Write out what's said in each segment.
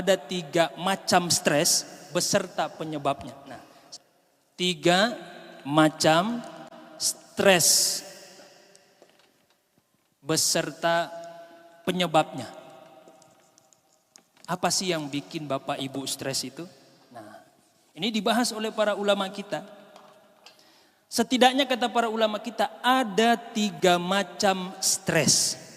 ada 3 macam stres beserta penyebabnya. Nah, 3 macam stres beserta penyebabnya. Apa sih yang bikin Bapak Ibu stres itu? Nah, ini dibahas oleh para ulama kita. Setidaknya kata para ulama kita ada 3 macam stres.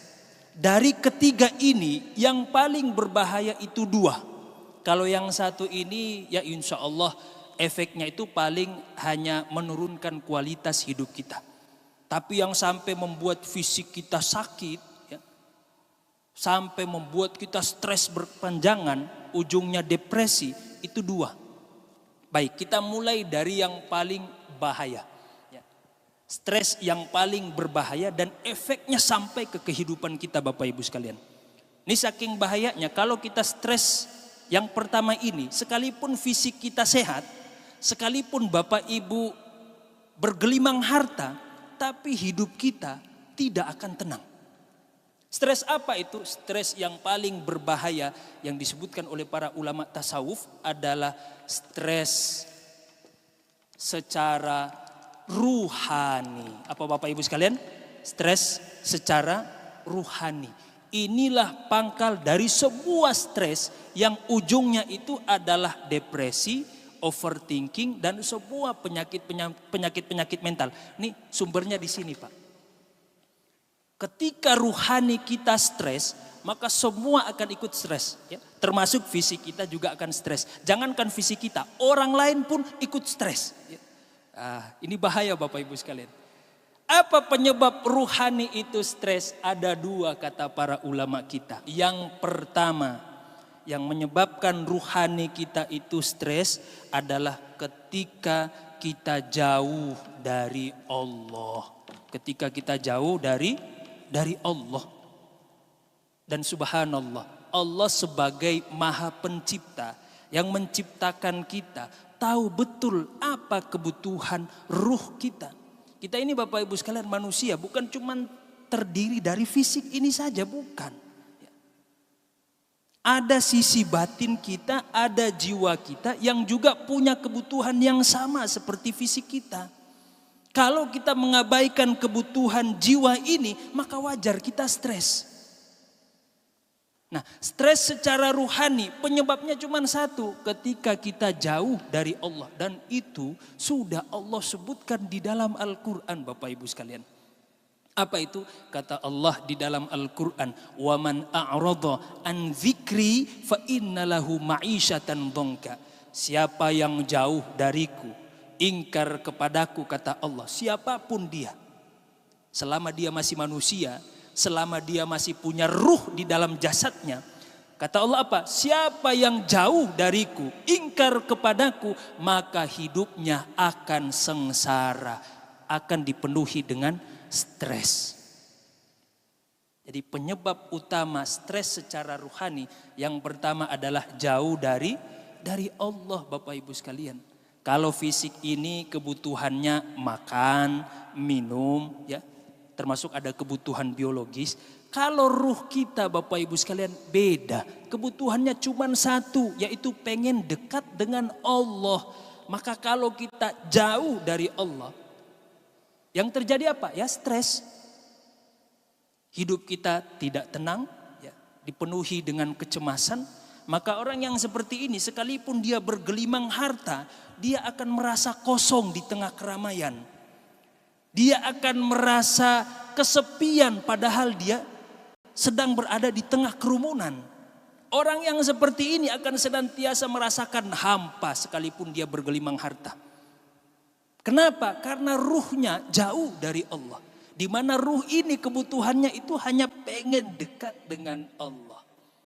Dari ketiga ini yang paling berbahaya itu 2. Kalau yang satu ini ya insya Allah efeknya itu paling hanya menurunkan kualitas hidup kita. Tapi yang sampai membuat fisik kita sakit, ya, sampai membuat kita stres berkepanjangan, ujungnya depresi, itu 2. Baik, kita mulai dari yang paling bahaya. Stres yang paling berbahaya dan efeknya sampai ke kehidupan kita Bapak Ibu sekalian. Ini saking bahayanya kalau kita stres yang pertama ini, sekalipun fisik kita sehat, sekalipun Bapak Ibu bergelimang harta, tapi hidup kita tidak akan tenang. Stres apa itu? Stres yang paling berbahaya yang disebutkan oleh para ulama tasawuf adalah stres secara ruhani. Apa Bapak Ibu sekalian? Stres secara ruhani. Inilah pangkal dari sebuah stres yang ujungnya itu adalah depresi, overthinking dan sebuah penyakit mental. Ini sumbernya di sini, Pak. Ketika ruhani kita stres, maka semua akan ikut stres, ya. Termasuk fisik kita juga akan stres. Jangankan fisik kita, orang lain pun ikut stres, ya. Ini bahaya Bapak Ibu sekalian. Apa penyebab ruhani itu stres? Ada 2 kata para ulama kita. Yang pertama yang menyebabkan ruhani kita itu stres adalah ketika kita jauh dari Allah. Ketika kita jauh dari Allah. Dan subhanallah, Allah sebagai Maha Pencipta yang menciptakan kita, tahu betul apa kebutuhan ruh kita. Kita ini Bapak Ibu sekalian manusia bukan cuma terdiri dari fisik ini saja, bukan. Ada sisi batin kita, ada jiwa kita yang juga punya kebutuhan yang sama seperti fisik kita. Kalau kita mengabaikan kebutuhan jiwa ini, maka wajar kita stres. Nah, stres secara ruhani penyebabnya cuma satu, ketika kita jauh dari Allah, dan itu sudah Allah sebutkan di dalam Al-Qur'an Bapak Ibu sekalian. Apa itu? Kata Allah di dalam Al-Qur'an, "Wa man a'rada an dzikri fa innalahu ma'isyatan dhanka." Siapa yang jauh dariku, ingkar kepadaku, kata Allah, siapapun dia, selama dia masih manusia, selama dia masih punya ruh di dalam jasadnya, kata Allah apa? Siapa yang jauh dariku, ingkar kepadaku, maka hidupnya akan sengsara, akan dipenuhi dengan stres. Jadi penyebab utama stres secara ruhani yang pertama adalah jauh dari Allah Bapak Ibu sekalian. Kalau fisik ini kebutuhannya makan, minum, ya, termasuk ada kebutuhan biologis. Kalau ruh kita Bapak Ibu sekalian beda. Kebutuhannya cuma satu, yaitu pengen dekat dengan Allah. Maka kalau kita jauh dari Allah, yang terjadi apa? Ya stres. Hidup kita tidak tenang, ya, dipenuhi dengan kecemasan. Maka orang yang seperti ini sekalipun dia bergelimang harta, dia akan merasa kosong di tengah keramaian. Dia akan merasa kesepian padahal dia sedang berada di tengah kerumunan. Orang yang seperti ini akan senantiasa merasakan hampa sekalipun dia bergelimang harta. Kenapa? Karena ruhnya jauh dari Allah. Di mana ruh ini kebutuhannya itu hanya pengen dekat dengan Allah.